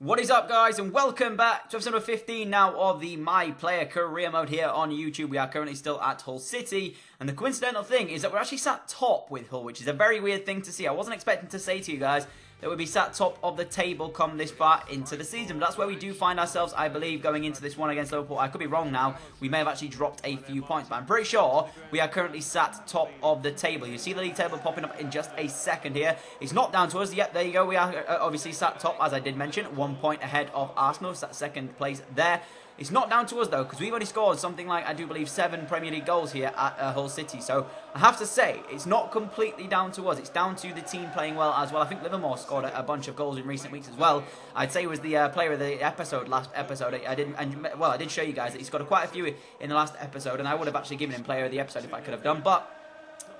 What is up, guys, and welcome back to episode number 15 now of the My Player Career Mode here on YouTube. We are currently still at Hull City, and the coincidental thing is that we're actually sat top with Hull, which is a very weird thing to see. I wasn't expecting to say to you guys that we'd be sat top of the table come this far into the season, but that's where we do find ourselves, I believe, going into this one against Liverpool. I could be wrong now. We may have actually dropped a few points, but I'm pretty sure we are currently sat top of the table. You see the league table popping up in just a second here. It's not down to us yet. There you go. We are obviously sat top, as I did mention, 1 point ahead of Arsenal. So that's second place there. It's not down to us, though, because we've already scored something like, I do believe, 7 Premier League goals here at Hull City. So I have to say, it's not completely down to us. It's down to the team playing well as well. I think Livermore scored a bunch of goals in recent weeks as well. I'd say he was the player of the episode, last episode. I did show you guys that he scored quite a few in the last episode, and I would have actually given him player of the episode if I could have done. But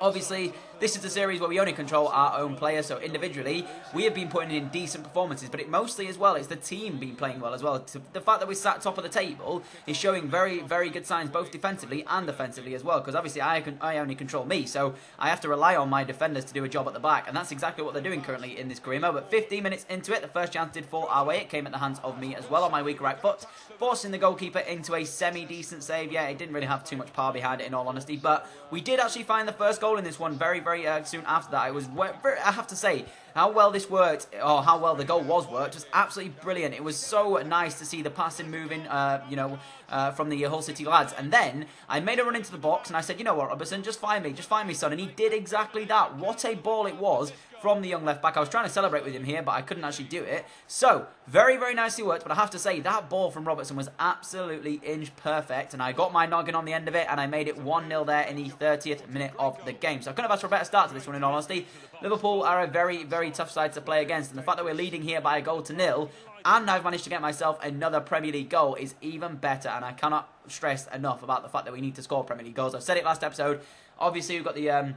obviously, this is a series where we only control our own players, so individually, we have been putting in decent performances, but it mostly as well, it's the team been playing well as well. The fact that we sat top of the table is showing very, very good signs, both defensively and offensively as well, because obviously I only control me, so I have to rely on my defenders to do a job at the back, and that's exactly what they're doing currently in this career mode. But 15 minutes into it, the first chance did fall our way. It came at the hands of me as well on my weak right foot, forcing the goalkeeper into a semi-decent save. Yeah, it didn't really have too much power behind it, in all honesty, but we did actually find the first goal in this one very, very soon after that. I have to say, how well this worked, or how well the goal was absolutely brilliant. It was so nice to see the passing moving, from the Hull City lads. And then I made a run into the box, and I said, you know what, Robertson, just find me, son. And he did exactly that. What a ball it was from the young left back. I was trying to celebrate with him here, but I couldn't actually do it. So, very, very nicely worked. But I have to say, that ball from Robertson was absolutely inch perfect. And I got my noggin on the end of it, and I made it 1-0 there in the 30th minute of the game. So I couldn't have asked for a better start to this one, in all honesty. Liverpool are a very, very tough side to play against. And the fact that we're leading here by a goal to nil, and I've managed to get myself another Premier League goal, is even better. And I cannot stress enough about the fact that we need to score Premier League goals. I've said it last episode. Obviously, we've got the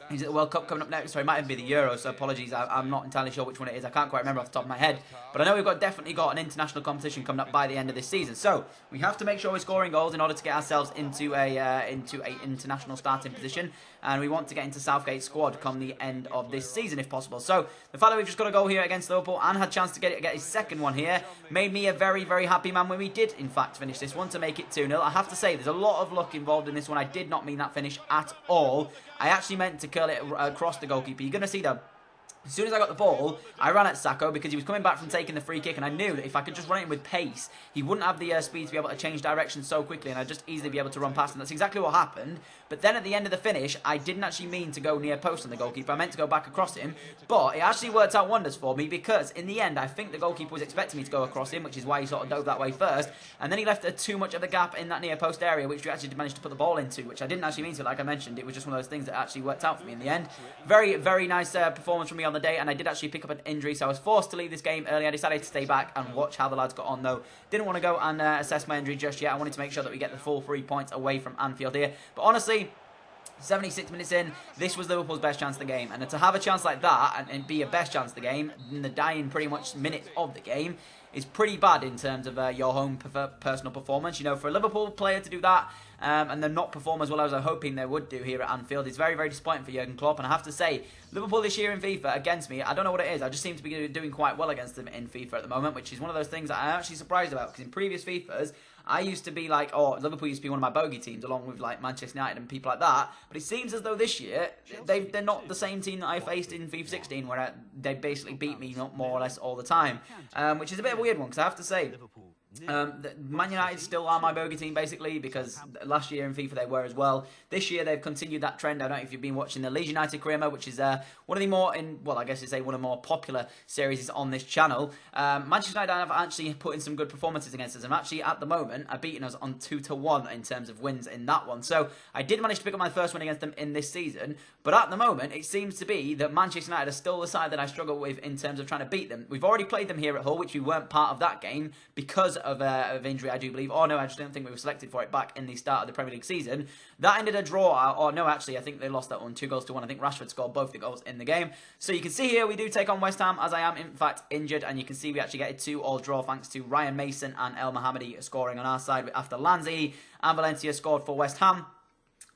is it the World Cup coming up next? Sorry, it might even be the Euros, so apologies. I'm not entirely sure which one it is. I can't quite remember off the top of my head. But I know we've definitely got an international competition coming up by the end of this season. So we have to make sure we're scoring goals in order to get ourselves into a international starting position. And we want to get into Southgate's squad come the end of this season, if possible. So the fact that we've just got a goal here against Liverpool and had a chance to get his second one here made me a very, very happy man when we did, in fact, finish this one to make it 2-0. I have to say, there's a lot of luck involved in this one. I did not mean that finish at all. I actually meant to curl it across the goalkeeper. You're going to see, though, as soon as I got the ball, I ran at Sacco because he was coming back from taking the free kick, and I knew that if I could just run it with pace, he wouldn't have the speed to be able to change direction so quickly, and I'd just easily be able to run past him. That's exactly what happened. But then at the end of the finish, I didn't actually mean to go near post on the goalkeeper. I meant to go back across him, but it actually worked out wonders for me because in the end, I think the goalkeeper was expecting me to go across him, which is why he sort of dove that way first, and then he left too much of a gap in that near post area, which we actually managed to put the ball into, which I didn't actually mean to. Like I mentioned, it was just one of those things that actually worked out for me in the end. Very, very nice performance from me on the day, and I did actually pick up an injury, so I was forced to leave this game early. I decided to stay back and watch how the lads got on, though. Didn't want to go and assess my injury just yet. I wanted to make sure that we get the full 3 points away from Anfield here. But honestly, 76 minutes in, this was Liverpool's best chance of the game. And to have a chance like that and be your best chance of the game in the dying pretty much minutes of the game is pretty bad in terms of your own personal performance. You know, for a Liverpool player to do that and then not perform as well as I'm hoping they would do here at Anfield is very, very disappointing for Jurgen Klopp. And I have to say, Liverpool this year in FIFA against me, I don't know what it is. I just seem to be doing quite well against them in FIFA at the moment, which is one of those things that I'm actually surprised about, because in previous FIFAs, I used to be like, oh, Liverpool used to be one of my bogey teams, along with like Manchester United and people like that. But it seems as though this year, they're not the same team that I faced in FIFA 16, where they basically beat me more or less all the time. Which is a bit of a weird one, because I have to say, Man United still are my bogey team, basically, because last year in FIFA they were as well. This year they've continued that trend. I don't know if you've been watching the Leeds United career mode, which is one of the more, I guess you'd say one of the more popular series on this channel. Manchester United have actually put in some good performances against us, and actually at the moment are beating us on 2-1 in terms of wins in that one. So I did manage to pick up my first win against them in this season, but at the moment it seems to be that Manchester United are still the side that I struggle with in terms of trying to beat them. We've already played them here at Hull, which we weren't part of that game because of injury, I do believe. Oh no, I just don't think we were selected for it back in the start of the Premier League season. That ended a draw. Oh no, actually, I think they lost that one 2-1. I think Rashford scored both the goals in the game. So you can see here we do take on West Ham, as I am in fact injured, and you can see we actually get a 2-2 draw thanks to Ryan Mason and El Mohammadi scoring on our side after Lanzi and Valencia scored for West Ham.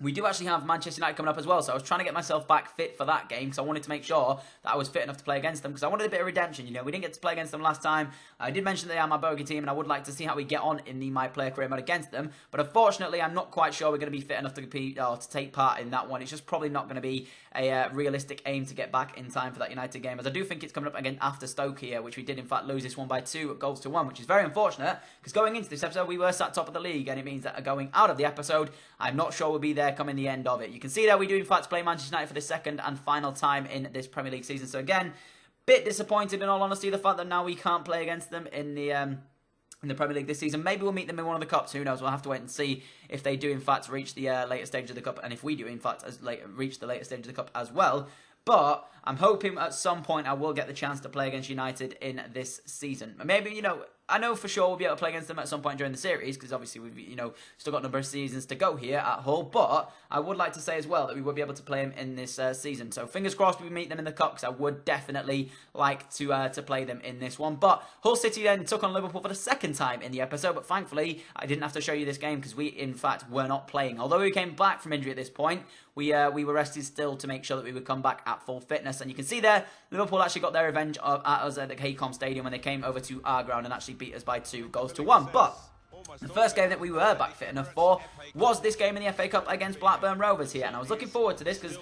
we do actually have Manchester United coming up as well, so I was trying to get myself back fit for that game because I wanted to make sure that I was fit enough to play against them because I wanted a bit of redemption. You know, we didn't get to play against them last time. I did mention that they are my bogey team, and I would like to see how we get on in the My Player Career mode against them, but unfortunately, I'm not quite sure we're going to be fit enough to compete or to take part in that one. It's just probably not going to be a realistic aim to get back in time for that United game, as I do think it's coming up again after Stoke here, which we did in fact lose this one by 2-1, which is very unfortunate because going into this episode, we were sat top of the league, and it means that going out of the episode, I'm not sure we'll be there coming the end of it. You can see that we do in fact play Manchester United for the second and final time in this Premier League season. So again, bit disappointed in all honesty, the fact that now we can't play against them in the Premier League this season. Maybe we'll meet them in one of the cups. Who knows? We'll have to wait and see if they do in fact reach the later stage of the cup, and if we do in fact reach the later stage of the cup as well. But I'm hoping at some point I will get the chance to play against United in this season. Maybe, you know, I know for sure we'll be able to play against them at some point during the series, because obviously we've, you know, still got a number of seasons to go here at Hull, but I would like to say as well that we will be able to play them in this season. So fingers crossed we meet them in the cup, because I would definitely like to play them in this one. But Hull City then took on Liverpool for the second time in the episode, but thankfully I didn't have to show you this game because we in fact were not playing. Although we came back from injury at this point, we were rested still to make sure that we would come back at full fitness. And you can see there, Liverpool actually got their revenge at us at the Haycom Stadium when they came over to our ground and actually beat us by 2-1. But the first game that we were back fit enough for was this game in the FA Cup against Blackburn Rovers here. And I was looking forward to this because,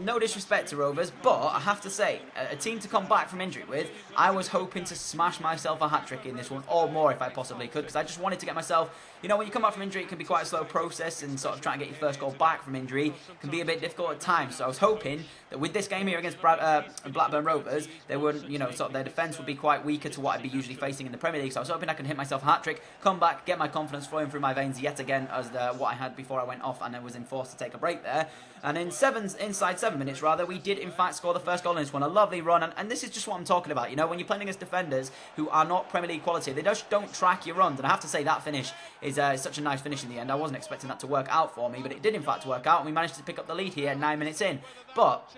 no disrespect to Rovers, but I have to say, a team to come back from injury with, I was hoping to smash myself a hat-trick in this one, or more if I possibly could, because I just wanted to get myself, you know, when you come back from injury, it can be quite a slow process, and sort of trying to get your first goal back from injury can be a bit difficult at times. So I was hoping that with this game here against Blackburn Rovers, they would, you know, sort of their defence would be quite weaker to what I'd be usually facing in the Premier League. So I was hoping I could hit myself a hat-trick, come back, get my confidence flowing through my veins yet again as what I had before I went off and I was enforced to take a break there. And inside 7 minutes, we did in fact score the first goal in this one. A lovely run, and this is just what I'm talking about. You know, when you're playing against defenders who are not Premier League quality, they just don't track your runs. And I have to say that finish is such a nice finish in the end. I wasn't expecting that to work out for me, but it did in fact work out, and we managed to pick up the lead here 9 minutes in. But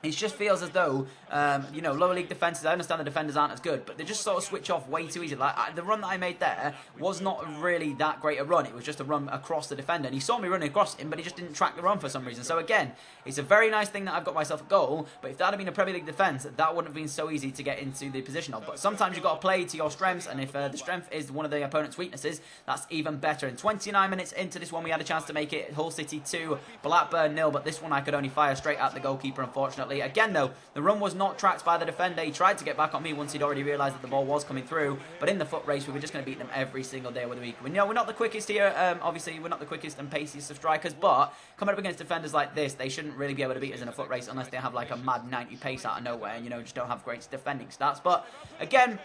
it just feels as though, you know, lower league defences, I understand the defenders aren't as good, but they just sort of switch off way too easy. Like, the run that I made there was not really that great a run. It was just a run across the defender, and he saw me running across him, but he just didn't track the run for some reason. So again, it's a very nice thing that I've got myself a goal, but if that had been a Premier League defence, that wouldn't have been so easy to get into the position of. But sometimes you've got to play to your strengths, and if the strength is one of the opponent's weaknesses, that's even better. And 29 minutes into this one, we had a chance to make it Hull City 2, Blackburn 0, but this one I could only fire straight at the goalkeeper, unfortunately. Again, though, the run was not tracked by the defender. He tried to get back on me once he'd already realised that the ball was coming through. But in the foot race, we were just going to beat them every single day of the week. We know we're not the quickest here. Obviously, we're not the quickest and paciest of strikers. But coming up against defenders like this, they shouldn't really be able to beat us in a foot race unless they have like a mad 90 pace out of nowhere and, you know, just don't have great defending stats. But again,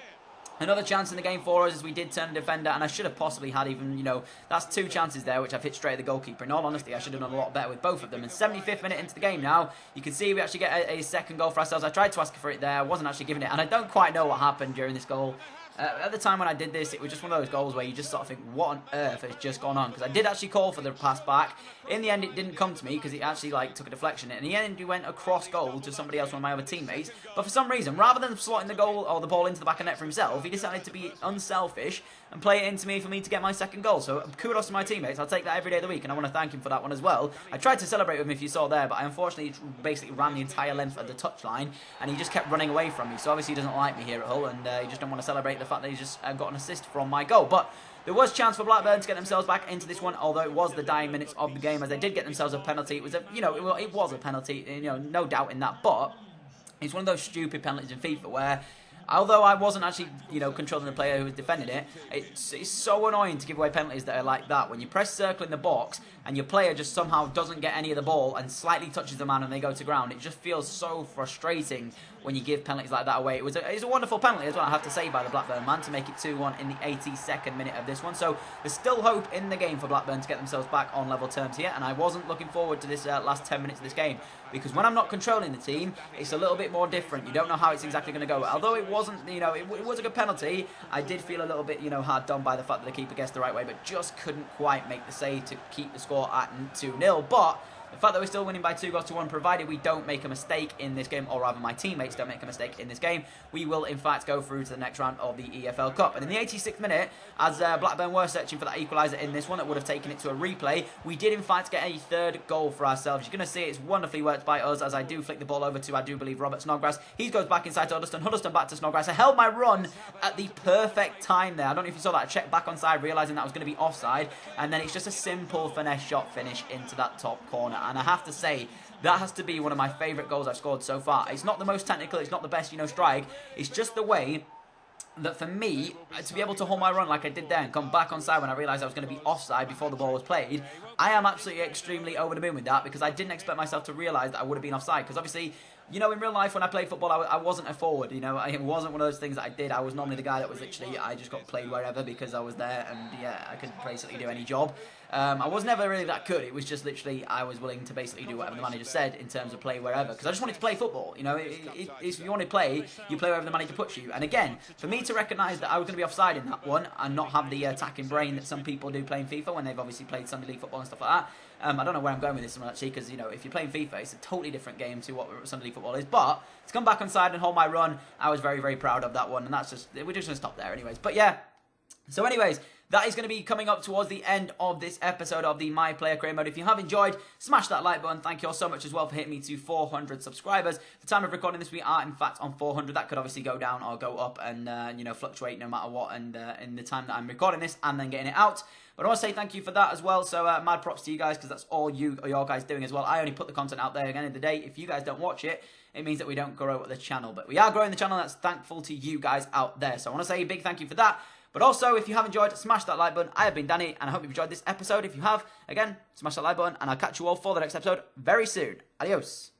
another chance in the game for us as we did turn a defender, and I should have possibly had even, you know, that's 2 chances there, which I've hit straight at the goalkeeper. In all honesty, I should have done a lot better with both of them. And 75th minute into the game now, you can see we actually get a second goal for ourselves. I tried to ask for it there, I wasn't actually giving it, and I don't quite know what happened during this goal. At the time when I did this, it was just one of those goals where you just sort of think, what on earth has just gone on? Because I did actually call for the pass back. In the end, it didn't come to me because it actually like took a deflection. And in the end, he went across goal to somebody else, one of my other teammates. But for some reason, rather than slotting the goal or the ball into the back of net for himself, he decided to be unselfish and play it into me for me to get my second goal. So kudos to my teammates. I'll take that every day of the week, and I want to thank him for that one as well. I tried to celebrate with him if you saw there, but I unfortunately basically ran the entire length of the touchline, and he just kept running away from me. So obviously he doesn't like me here at Hull, and he just don't want to celebrate the fact that he's just got an assist from my goal. But there was chance for Blackburn to get themselves back into this one, although it was the dying minutes of the game, as they did get themselves a penalty. It was a, you know, it was a penalty, you know, no doubt in that. But it's one of those stupid penalties in FIFA where, although I wasn't actually, you know, controlling the player who was defending it, it's so annoying to give away penalties that are like that. When you press circle in the box and your player just somehow doesn't get any of the ball and slightly touches the man and they go to ground, it just feels so frustrating when you give penalties like that away. It was a wonderful penalty as well, I have to say, by the Blackburn man to make it 2-1 in the 82nd minute of this one. So there's still hope in the game for Blackburn to get themselves back on level terms here, and I wasn't looking forward to this last 10 minutes of this game, because when I'm not controlling the team, it's a little bit more different. You don't know how it's exactly going to go. Although it wasn't, you know, it was a good penalty, I did feel a little bit, you know, hard done by the fact that the keeper guessed the right way, but just couldn't quite make the save to keep the score at 2-0. But The fact that we're still winning by 2-1, provided we don't make a mistake in this game, or rather my teammates don't make a mistake in this game, we will in fact go through to the next round of the EFL Cup. And in the 86th minute, as Blackburn were searching for that equaliser in this one that would have taken it to a replay, we did in fact get a third goal for ourselves. You're going to see it's wonderfully worked by us as I do flick the ball over to, I do believe, Robert Snodgrass. He goes back inside to Huddleston. Huddleston back to Snodgrass. I held my run at the perfect time there. I don't know if you saw that. I checked back onside, realising that was going to be offside. And then it's just a simple finesse shot finish into that top corner. And I have to say, that has to be one of my favourite goals I've scored so far. It's not the most technical, it's not the best, strike. It's just the way that for me, to be able to hold my run like I did there and come back onside when I realised I was going to be offside before the ball was played, I am absolutely extremely over the moon with that, because I didn't expect myself to realise that I would have been offside. Because obviously, in real life when I played football, I wasn't a forward, it wasn't one of those things that I did. I was normally the guy that was literally, I just got played wherever because I was there, and yeah, I could basically do any job. I was never really that good. It was just literally I was willing to basically do whatever the manager said in terms of play wherever, because I just wanted to play football. If you want to play, you play wherever the manager puts you. And again, for me to recognise that I was going to be offside in that one and not have the attacking brain that some people do playing FIFA when they've obviously played Sunday League football and stuff like that. I don't know where I'm going with this one actually, because if you're playing FIFA, it's a totally different game to what Sunday League football is. But to come back onside and hold my run, I was very, very proud of that one, and we're just going to stop there anyways. But yeah, so anyways, that is going to be coming up towards the end of this episode of the My Player Career Mode. If you have enjoyed, smash that like button. Thank you all so much as well for hitting me to 400 subscribers. The time of recording this, we are in fact on 400. That could obviously go down or go up and fluctuate no matter what, and in the time that I'm recording this and then getting it out. But I want to say thank you for that as well. So mad props to you guys, because that's all your guys doing as well. I only put the content out there. At the end of the day, if you guys don't watch it, it means that we don't grow the channel. But we are growing the channel, and that's thankful to you guys out there. So I want to say a big thank you for that. But also, if you have enjoyed, smash that like button. I have been Danny, and I hope you've enjoyed this episode. If you have, again, smash that like button, and I'll catch you all for the next episode very soon. Adios.